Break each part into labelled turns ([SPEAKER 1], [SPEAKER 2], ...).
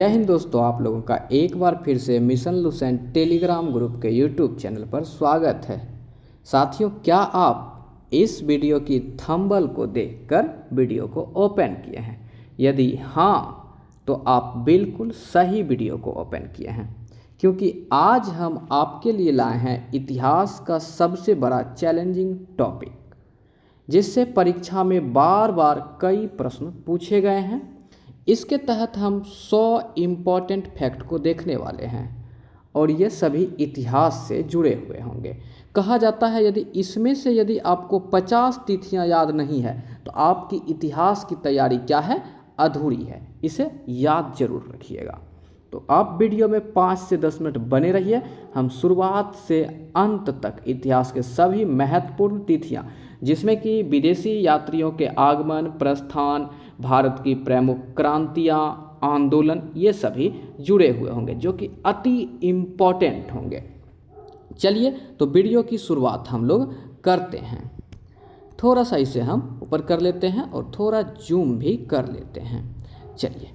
[SPEAKER 1] जय हिंद दोस्तों, आप लोगों का एक बार फिर से मिशन लुसेंट टेलीग्राम ग्रुप के यूट्यूब चैनल पर स्वागत है। साथियों, क्या आप इस वीडियो की थंबनेल को देखकर वीडियो को ओपन किए हैं? यदि हाँ, तो आप बिल्कुल सही वीडियो को ओपन किए हैं, क्योंकि आज हम आपके लिए लाए हैं इतिहास का सबसे बड़ा चैलेंजिंग टॉपिक, जिससे परीक्षा में बार बार कई प्रश्न पूछे गए हैं। इसके तहत हम 100 इम्पॉर्टेंट फैक्ट को देखने वाले हैं और ये सभी इतिहास से जुड़े हुए होंगे। कहा जाता है यदि इसमें से यदि आपको 50 तिथियां याद नहीं है तो आपकी इतिहास की तैयारी क्या है, अधूरी है। इसे याद जरूर रखिएगा। तो आप वीडियो में 5 से 10 मिनट बने रहिए। हम शुरुआत से अंत तक इतिहास के सभी महत्वपूर्ण तिथियां, जिसमें कि विदेशी यात्रियों के आगमन, प्रस्थान, भारत की प्रमुख क्रांतियां, आंदोलन, ये सभी जुड़े हुए होंगे, जो कि अति इम्पॉर्टेंट होंगे। चलिए, तो वीडियो की शुरुआत हम लोग करते हैं। थोड़ा सा इसे हम ऊपर कर लेते हैं और थोड़ा जूम भी कर लेते हैं। चलिए,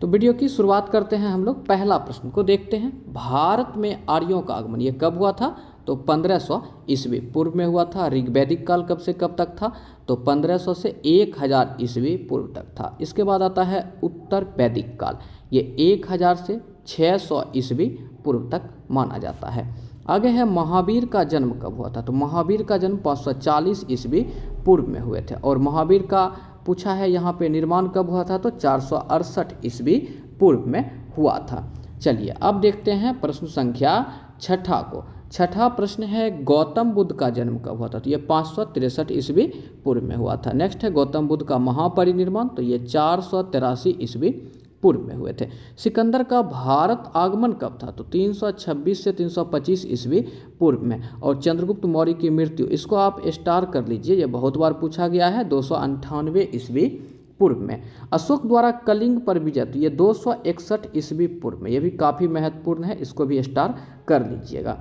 [SPEAKER 1] तो वीडियो की शुरुआत करते हैं। हम लोग पहला प्रश्न को देखते हैं। भारत में आर्यों का आगमन ये कब हुआ था? तो 1500 ईस्वी पूर्व में हुआ था। ऋग्वैदिक काल कब से कब तक था? तो 1500 से 1000 ईस्वी पूर्व तक था। इसके बाद आता है उत्तर वैदिक काल, ये 1000 से 600 ईस्वी पूर्व तक माना जाता है। आगे है महावीर का जन्म कब हुआ था? तो महावीर का जन्म 540 ईस्वी पूर्व में हुए थे। और महावीर का पूछा है यहाँ पे निर्माण कब हुआ था? तो 468 ईस्वी पूर्व में हुआ था। चलिए, अब देखते हैं प्रश्न संख्या छठा को। छठा प्रश्न है गौतम बुद्ध का जन्म कब हुआ था? तो ये 563 ईस्वी पूर्व में हुआ था। नेक्स्ट है गौतम बुद्ध का महापरिनिर्वाण, तो ये 483 ईस्वी पूर्व में हुए थे। सिकंदर का भारत आगमन कब था? तो 326 से 325 ईस्वी पूर्व में। और चंद्रगुप्त मौर्य की मृत्यु, इसको आप स्टार कर लीजिए, ये बहुत बार पूछा गया है, 298 ईस्वी पूर्व में। अशोक द्वारा कलिंग पर विजय, तो ये 261 ईस्वी पूर्व में, ये भी काफ़ी महत्वपूर्ण है, इसको भी स्टार कर लीजिएगा।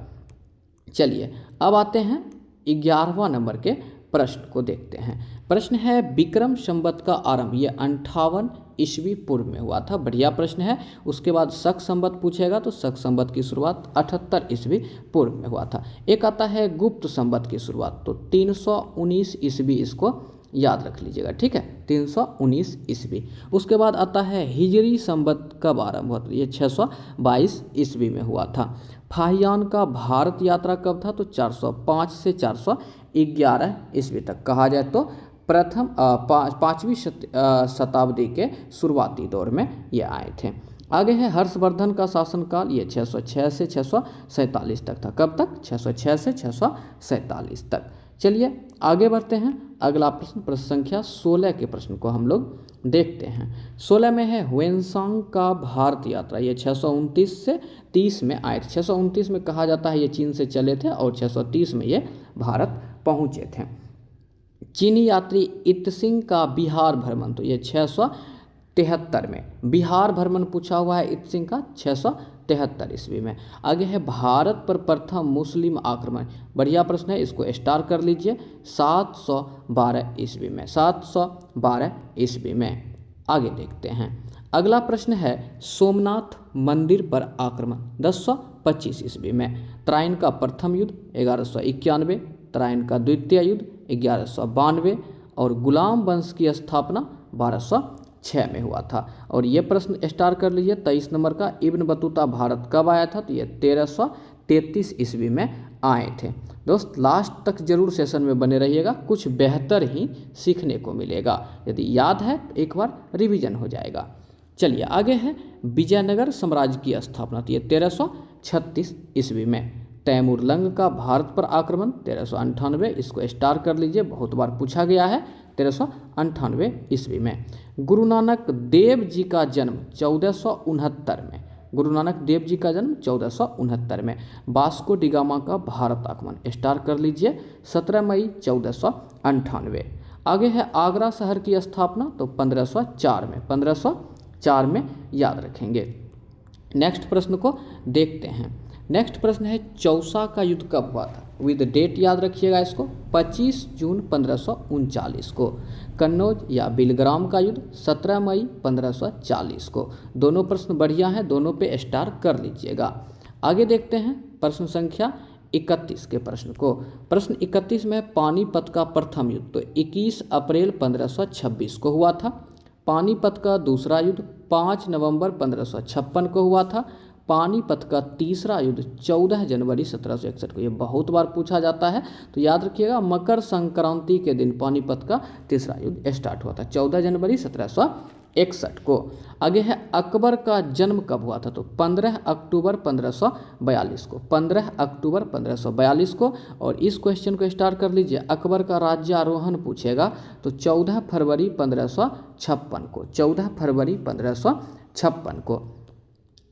[SPEAKER 1] चलिए, अब आते हैं 11वां नंबर के प्रश्न को देखते हैं। प्रश्न है विक्रम संवत का आरंभ, ये 58 ईस्वी पूर्व में हुआ था। बढ़िया प्रश्न है। उसके बाद शक संवत पूछेगा, तो शक संवत की शुरुआत 78 ईस्वी पूर्व में हुआ था। एक आता है गुप्त संवत की शुरुआत, तो 319 ईस्वी, इसको याद रख लीजिएगा, ठीक है, 319 ईस्वी। उसके बाद आता है हिजरी संवत कब आरंभ हुआ? तो ये 622 ईस्वी में हुआ था। फाहियान का भारत यात्रा कब था? तो 405 से 411 ईस्वी तक। कहा जाए तो प्रथम 5वीं शताब्दी के शुरुआती दौर में ये आए थे। आगे है हर्षवर्धन का शासनकाल, ये 606 से 647 तक था। कब तक? 606 से 647 तक। चलिए, आगे बढ़ते हैं। अगला प्रश्न, प्रश्न संख्या 16 के प्रश्न को हम लोग देखते हैं। 16 में है ह्वेनसांग का भारत यात्रा, ये 629 से 30 में आए थे। 629 में कहा जाता है ये चीन से चले थे और 630 में ये भारत पहुँचे थे। चीनी यात्री इत्सिंग का बिहार भ्रमण, तो ये 673 में। बिहार भ्रमण पूछा हुआ है इत्सिंग का 673 ईस्वी में। आगे है भारत पर प्रथम मुस्लिम आक्रमण, बढ़िया प्रश्न है, इसको स्टार कर लीजिए, 712 ईस्वी में। 712 ईस्वी में। आगे देखते हैं। अगला प्रश्न है सोमनाथ मंदिर पर आक्रमण, 1025 ईस्वी में। त्राइन का प्रथम युद्ध 1191, त्राइन का द्वितीय युद्ध 1192 और गुलाम वंश की स्थापना 1206 में हुआ था। और ये प्रश्न स्टार कर लीजिए, 23 नंबर का। इब्न बतूता भारत कब आया था? तो ये 1333 ईस्वी में आए थे। दोस्त, लास्ट तक जरूर सेशन में बने रहिएगा, कुछ बेहतर ही सीखने को मिलेगा। यदि याद है तो एक बार रिवीजन हो जाएगा। चलिए, आगे है विजयनगर साम्राज्य की स्थापना, तो ये 1336 ईस्वी में। तैमूर लंग का भारत पर आक्रमण 1398, इसको स्टार कर लीजिए, बहुत बार पूछा गया है, 1398 ईस्वी में। गुरु नानक देव जी का जन्म 1469 में। गुरु नानक देव जी का जन्म 1469 में। वास्को डिगामा का भारत आगमन, स्टार कर लीजिए, 17 मई 1498। आगे है आगरा शहर की स्थापना, तो 1504 में। 1504 में याद रखेंगे। नेक्स्ट प्रश्न को देखते हैं। नेक्स्ट प्रश्न है चौसा का युद्ध कब हुआ था, विद डेट याद रखिएगा इसको, 25 जून 1539 को। कन्नौज या बिलग्राम का युद्ध 17 मई 1540 को। दोनों प्रश्न बढ़िया हैं, दोनों पे स्टार कर लीजिएगा। आगे देखते हैं प्रश्न संख्या 31 के प्रश्न को। प्रश्न 31 में पानीपत का प्रथम युद्ध तो 21 अप्रैल 1526 को हुआ था। पानीपत का दूसरा युद्ध 5 नवंबर 1556 को हुआ था। पानीपत का तीसरा युद्ध 14 जनवरी 1761 को। ये बहुत बार पूछा जाता है, तो याद रखिएगा मकर संक्रांति के दिन पानीपत का तीसरा युद्ध स्टार्ट हुआ था, 14 जनवरी 1761 को। आगे है अकबर का जन्म कब हुआ था, तो 15 अक्टूबर 1542 को, 15 अक्टूबर 1542 को। और इस क्वेश्चन को स्टार्ट कर लीजिए, अकबर का राज्यारोहण पूछेगा तो 14 फरवरी 1556 को, 14 फरवरी 1556 को।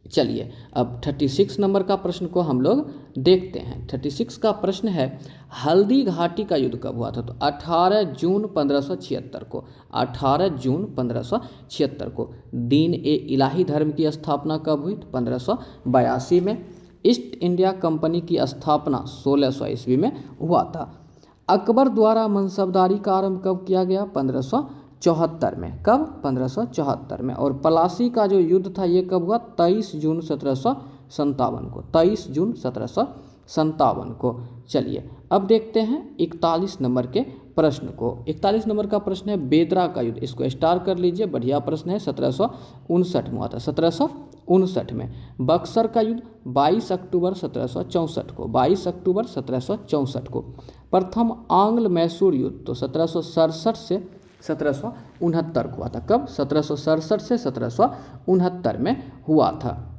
[SPEAKER 1] चलिए अब 36 नंबर का प्रश्न को हम लोग देखते हैं। 36 का प्रश्न है हल्दी घाटी का युद्ध कब हुआ था, तो 18 जून 1576 को, 18 जून 1576 को। दीन ए इलाही धर्म की स्थापना कब हुई, तो 1582 में। ईस्ट इंडिया कंपनी की स्थापना 1600 ईस्वी में हुआ था। अकबर द्वारा मनसबदारी का आरंभ कब किया गया, 1574 में। कब, 1574 में। और पलासी का जो युद्ध था ये कब हुआ, 23 जून 1757 को, 23 जून 1757 को। चलिए अब देखते हैं 41 नंबर के प्रश्न को। 41 नंबर का प्रश्न है बेदरा का युद्ध, इसको स्टार कर लीजिए, बढ़िया प्रश्न है, 1759 में हुआ था, 1759 में। बक्सर का युद्ध 22 अक्टूबर 1764 को, 22 अक्टूबर 1764 को। प्रथम आंग्ल मैसूर युद्ध तो 1767 से 1769 को हुआ था। कब, 1767 से 1769 में हुआ था।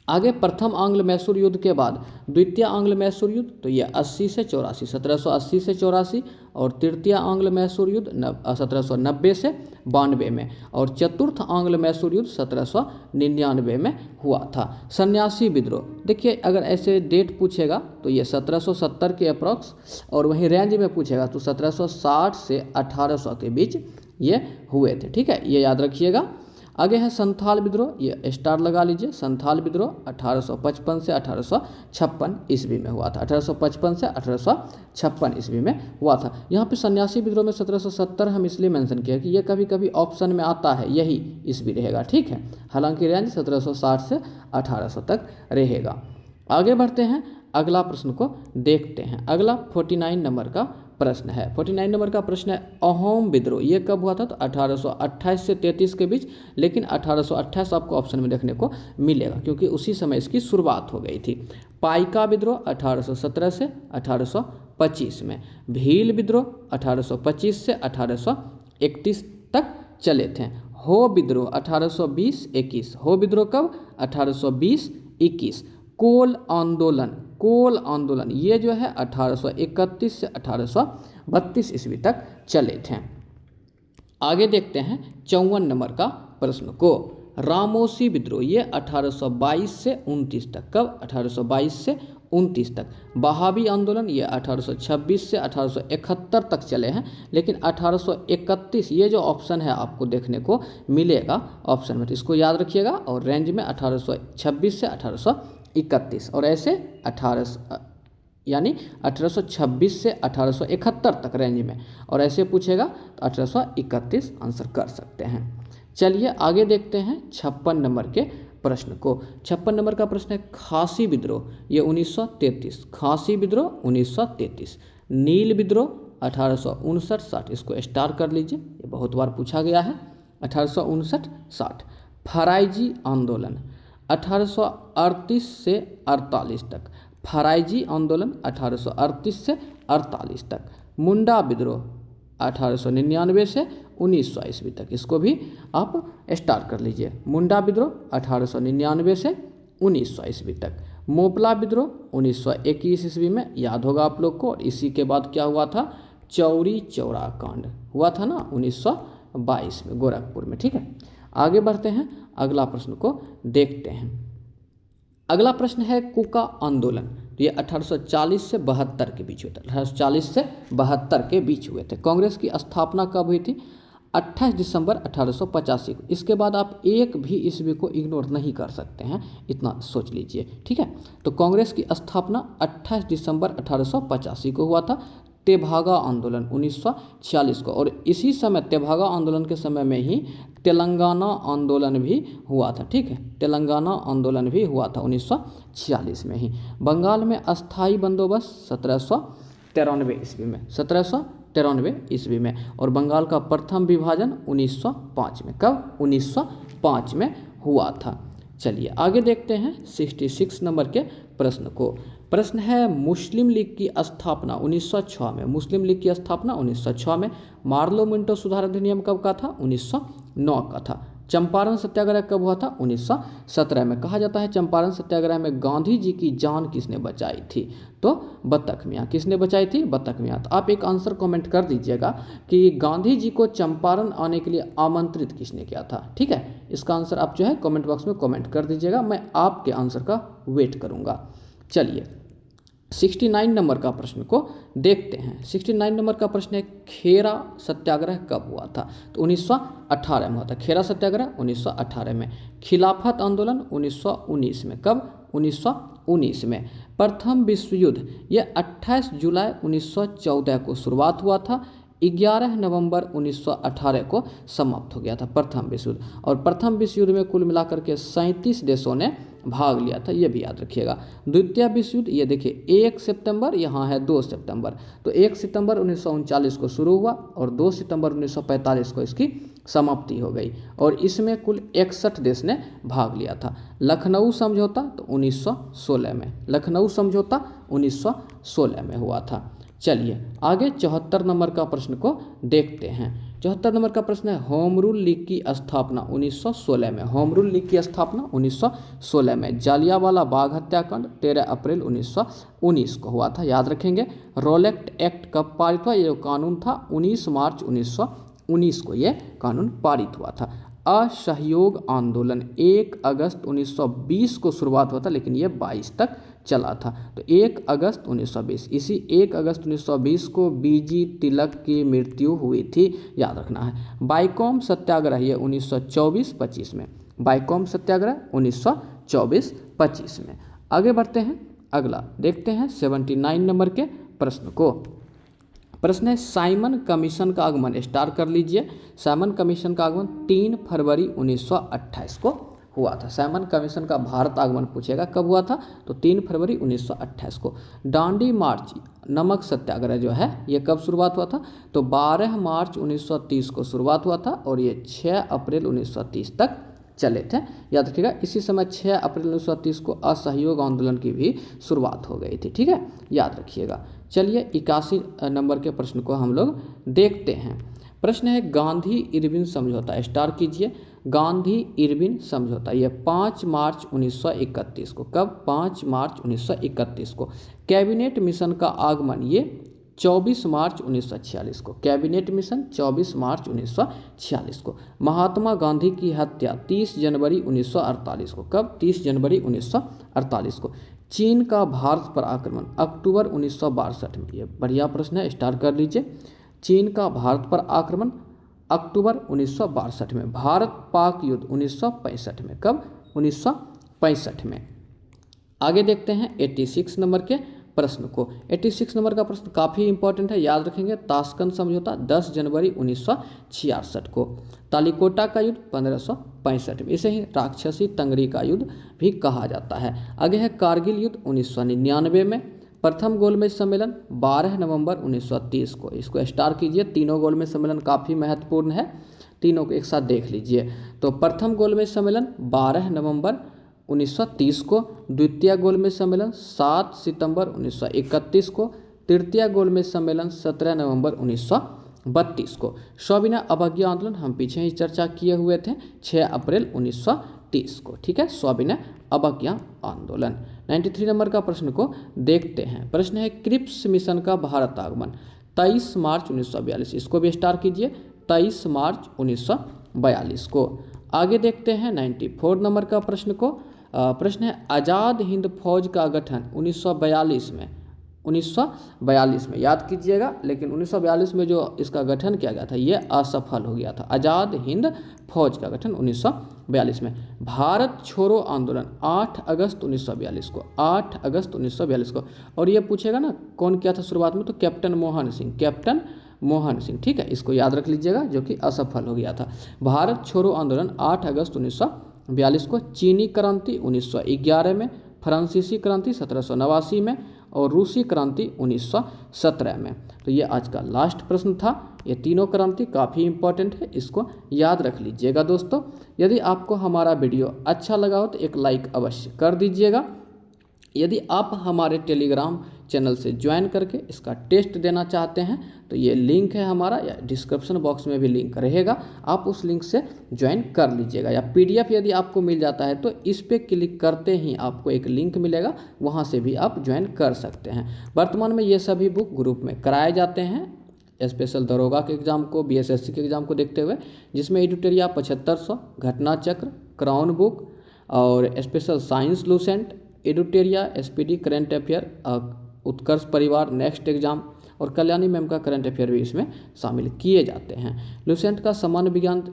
[SPEAKER 1] आगे प्रथम आंग्ल मैसूर युद्ध के बाद द्वितीय आंग्ल मैसूर युद्ध तो ये 80 से 84, 1780 से 84। और तृतीय आंग्ल मैसूर युद्ध 1790 से 92 में। और चतुर्थ आंग्ल मैसूर युद्ध 1799 में हुआ था। सन्यासी विद्रोह, देखिए अगर ऐसे डेट पूछेगा तो ये 1770 के अप्रॉक्स, और वहीं रेंज में पूछेगा तो 1760 से 1800 के बीच ये हुए थे। ठीक है, ये याद रखिएगा। आगे है संथाल विद्रोह, ये स्टार लगा लीजिए। संथाल विद्रोह 1855 से 1856 ईस्वी में हुआ था, 1855 से 1856 ईस्वी में हुआ था। यहाँ पे सन्यासी विद्रोह में 1770 हम इसलिए मेंशन किया कि ये कभी कभी ऑप्शन में आता है, यही ईस्वी रहेगा। ठीक है, हालांकि रेंज 1760 से 1800 तक रहेगा। आगे बढ़ते हैं, अगला प्रश्न को देखते हैं। अगला 49 नंबर का प्रश्न है। 49 नंबर का प्रश्न है अहोम विद्रोह, ये कब हुआ था, तो 1828 से 33 के बीच। लेकिन 1828 आपको ऑप्शन में देखने को मिलेगा क्योंकि उसी समय इसकी शुरुआत हो गई थी। पाइका विद्रोह 1817 से 1825 में। भील विद्रोह 1825 से 1831 तक चले थे। हो विद्रोह 1820-21, हो विद्रोह कब, 1820-21। कोल आंदोलन ये जो है 1831 से 1832 ईस्वी तक चले थे। आगे देखते हैं 54 नंबर का प्रश्न को। रामोसी विद्रोह ये 1822 से 29 तक। कब, 1822 से 29 तक। बहावी आंदोलन ये 1826 से 1871 तक चले हैं। लेकिन 1831 ये जो ऑप्शन है आपको देखने को मिलेगा ऑप्शन में, तो इसको याद रखिएगा। और रेंज में 1826 से 1831 और ऐसे 1826 से 1871 तक रेंज में, और ऐसे पूछेगा तो 1831 आंसर कर सकते हैं। चलिए आगे देखते हैं 56 नंबर के प्रश्न को। 56 नंबर का प्रश्न है खासी विद्रोह, ये 1933। खासी विद्रोह 1933। नील विद्रोह 1859-60, इसको स्टार कर लीजिए, ये बहुत बार पूछा गया है। 1859-60। फराइजी आंदोलन 1838 से 48 तक। फराइजी आंदोलन 1838 से 48 तक। मुंडा विद्रोह 1899 से 1900 ईस्वी तक, इसको भी आप स्टार कर लीजिए। मुंडा विद्रोह 1899 से 1900 ईस्वी तक। मोपला विद्रोह 1921 ईस्वी में, याद होगा आप लोग को। और इसी के बाद क्या हुआ था, चौरी चौरा कांड हुआ था ना 1922 में गोरखपुर में। ठीक है, आगे बढ़ते हैं, अगला प्रश्न को देखते हैं। अगला प्रश्न है कुका आंदोलन, तो ये 1840 से 72 के बीच हुए थे। 1840 से 72 के बीच हुए थे। कांग्रेस की स्थापना कब हुई थी, 28 दिसंबर 1885 को। इसके बाद आप एक भी ईस्वी को इग्नोर नहीं कर सकते हैं, इतना सोच लीजिए, ठीक है। तो कांग्रेस की स्थापना 28 दिसंबर 1885 को हुआ था। तेभागा आंदोलन 1946 को, और इसी समय तेभागा आंदोलन के समय में ही तेलंगाना आंदोलन भी हुआ था, ठीक है। तेलंगाना आंदोलन भी हुआ था 1946 में ही। बंगाल में अस्थाई बंदोबस्त 1793 ईस्वी में, 1793 ईस्वी में। और बंगाल का प्रथम विभाजन 1905 में। कब? 1905 में हुआ था। चलिए आगे देखते हैं 66 नंबर के प्रश्न को। प्रश्न है मुस्लिम लीग की स्थापना 1906 में। मुस्लिम लीग की स्थापना 1906 में। मार्लो मिंटो सुधार अधिनियम कब का था? 1909 का था। चंपारण सत्याग्रह कब हुआ था? 1917 में। कहा जाता है चंपारण सत्याग्रह में गांधी जी की जान किसने बचाई थी? तो बत्तख मियाँ। किसने बचाई थी? बत्तख मियाँ। तो आप एक आंसर कमेंट कर दीजिएगा कि गांधी जी को चंपारण आने के लिए आमंत्रित किसने किया था, ठीक है। इसका आंसर आप जो है कमेंट बॉक्स में कमेंट कर दीजिएगा, मैं आपके आंसर का वेट करूँगा। चलिए 69 नंबर का प्रश्न को देखते हैं। 69 नंबर का प्रश्न है खेरा सत्याग्रह कब हुआ था? तो 1918 में हुआ था। खेरा सत्याग्रह 1918 में। खिलाफत आंदोलन 1919 में। कब? 1919 में। प्रथम विश्व युद्ध ये 28 जुलाई 1914 को शुरुआत हुआ था, 11 नवंबर 1918 को समाप्त हो गया था प्रथम विश्व युद्ध। और प्रथम विश्व युद्ध में कुल मिलाकर के 37 देशों ने भाग लिया था, ये भी याद रखिएगा। द्वितीय विश्व युद्ध ये देखिए 1 सितंबर, यहाँ है 2 सितंबर। तो 1 सितंबर 1939 को शुरू हुआ और 2 सितंबर 1945 को इसकी समाप्ति हो गई। और इसमें कुल 61 देश ने भाग लिया था। लखनऊ समझौता तो 1916 में। लखनऊ समझौता 1916 में हुआ था। चलिए आगे 74 नंबर का प्रश्न को देखते हैं। 74 नंबर का प्रश्न है होम रूल लीग की स्थापना 1916 में। होम रूल लीग की स्थापना 1916 में। जालियांवाला बाग हत्याकांड 13 अप्रैल 1919 को हुआ था, याद रखेंगे। रोलेक्ट एक्ट कब पारित हुआ? ये जो कानून था 19 मार्च 1919 को ये कानून पारित हुआ था। असहयोग आंदोलन 1 अगस्त 1920 को शुरुआत हुआ था, लेकिन ये 22 तक चला था। तो 1 अगस्त 1920, इसी 1 अगस्त 1920 को बीजी तिलक की मृत्यु हुई थी, याद रखना है। बाइकॉम सत्याग्रह ये 1924-25 में। बाइकॉम सत्याग्रह 1924-25 में। आगे बढ़ते हैं, अगला देखते हैं 79 नंबर के प्रश्न को। प्रश्न है साइमन कमीशन का आगमन, स्टार कर लीजिए। साइमन कमीशन का आगमन 3 फरवरी 1928 को हुआ था। साइमन कमीशन का भारत आगमन पूछेगा कब हुआ था? तो 3 फरवरी 1928 को। डांडी मार्च नमक सत्याग्रह जो है ये कब शुरुआत हुआ था? तो 12 मार्च 1930 को शुरुआत हुआ था और ये 6 अप्रैल 1930 तक चले थे, याद रखिएगा। इसी समय 6 अप्रैल 1930 को असहयोग आंदोलन की भी शुरुआत हो गई थी, ठीक है, याद रखिएगा। चलिए 81 नंबर के प्रश्न को हम लोग देखते हैं। प्रश्न है गांधी इरविन समझौता, स्टार कीजिए। गांधी इरविन समझौता ये 5 मार्च 1931 को। कब? 5 मार्च 1931 को। कैबिनेट मिशन का आगमन ये 24 मार्च 1946 को। कैबिनेट मिशन 24 मार्च 1946 को। महात्मा गांधी की हत्या 30 जनवरी 1948 को। कब? 30 जनवरी 1948 को। चीन का भारत पर आक्रमण अक्टूबर 1962 में। ये बढ़िया प्रश्न है, स्टार कर लीजिए। चीन का भारत पर आक्रमण अक्टूबर 1962 में। भारत पाक युद्ध 1965 में। कब? 1965 में। आगे देखते हैं 86 नंबर के प्रश्न को। 86 नंबर का प्रश्न काफ़ी इंपॉर्टेंट है, याद रखेंगे। ताशकंद समझौता 10 जनवरी 1966 को। तालिकोटा का युद्ध 1565 में। इसे ही राक्षसी तंगरी का युद्ध भी कहा जाता है। आगे है कारगिल युद्ध 1999 में। प्रथम गोलमेज सम्मेलन 12 नवंबर 1930 को। इसको स्टार कीजिए। तीनों गोलमेज सम्मेलन काफ़ी महत्वपूर्ण है, तीनों को एक साथ देख लीजिए। तो प्रथम गोलमेज सम्मेलन 12 नवंबर 1930 को। द्वितीय गोलमेज सम्मेलन 7 सितंबर 1931 को। तृतीय गोलमेज सम्मेलन 17 नवंबर 1932 को। सविनय अवज्ञा आंदोलन हम पीछे ही चर्चा किए हुए थे, 6 अप्रैल 1930 को, ठीक है। सविनय अवज्ञा आंदोलन। 93 नंबर का प्रश्न को देखते हैं। प्रश्न है क्रिप्स मिशन का भारत आगमन 23 मार्च 1942। इसको भी स्टार कीजिए, 23 मार्च 1942 को। आगे देखते हैं 94 नंबर का प्रश्न को। प्रश्न है आज़ाद हिंद फौज का गठन 1942 में। 1942 में, याद कीजिएगा। लेकिन 1942 में जो इसका गठन किया गया था ये असफल हो गया था। आज़ाद हिंद फौज का गठन 1942 में। भारत छोड़ो आंदोलन 8 अगस्त 1942 को, 8 अगस्त 1942 को। और ये पूछेगा ना कौन किया था शुरुआत में, तो कैप्टन मोहन सिंह, कैप्टन मोहन सिंह, ठीक है, इसको याद रख लीजिएगा, जो कि असफल हो गया था। भारत छोड़ो आंदोलन 8 अगस्त 1942 को। चीनी क्रांति 1911 में, फ्रांसीसी क्रांति 1789 में और रूसी क्रांति 1917 में। तो ये आज का लास्ट प्रश्न था। ये तीनों क्रांति काफ़ी इंपॉर्टेंट है, इसको याद रख लीजिएगा दोस्तों। यदि आपको हमारा वीडियो अच्छा लगा हो तो एक लाइक अवश्य कर दीजिएगा। यदि आप हमारे टेलीग्राम चैनल से ज्वाइन करके इसका टेस्ट देना चाहते हैं तो ये लिंक है हमारा, या डिस्क्रिप्शन बॉक्स में भी लिंक रहेगा, आप उस लिंक से ज्वाइन कर लीजिएगा। या पीडीएफ यदि आपको मिल जाता है तो इस पर क्लिक करते ही आपको एक लिंक मिलेगा, वहाँ से भी आप ज्वाइन कर सकते हैं। वर्तमान में ये सभी बुक ग्रुप में कराए जाते हैं स्पेशल दरोगा के एग्ज़ाम को, बीएसएससी के एग्ज़ाम को देखते हुए, जिसमें एडिटोरिया 7500, घटना चक्र, क्राउन बुक और special science Lucent, editorial, SPD, current affair, Utkarsh Parivar, next exam और कल्याणी मैम का करंट अफेयर भी इसमें शामिल किए जाते हैं। लूसेंट का सामान्य विज्ञान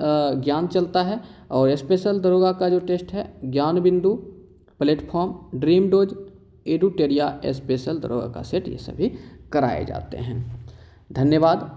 [SPEAKER 1] ज्ञान चलता है और स्पेशल दरोगा का जो टेस्ट है ज्ञान बिंदु, प्लेटफॉर्म, ड्रीम डोज, एडिटोरिया, स्पेशल दरोगा का सेट, ये सभी कराए जाते हैं। धन्यवाद।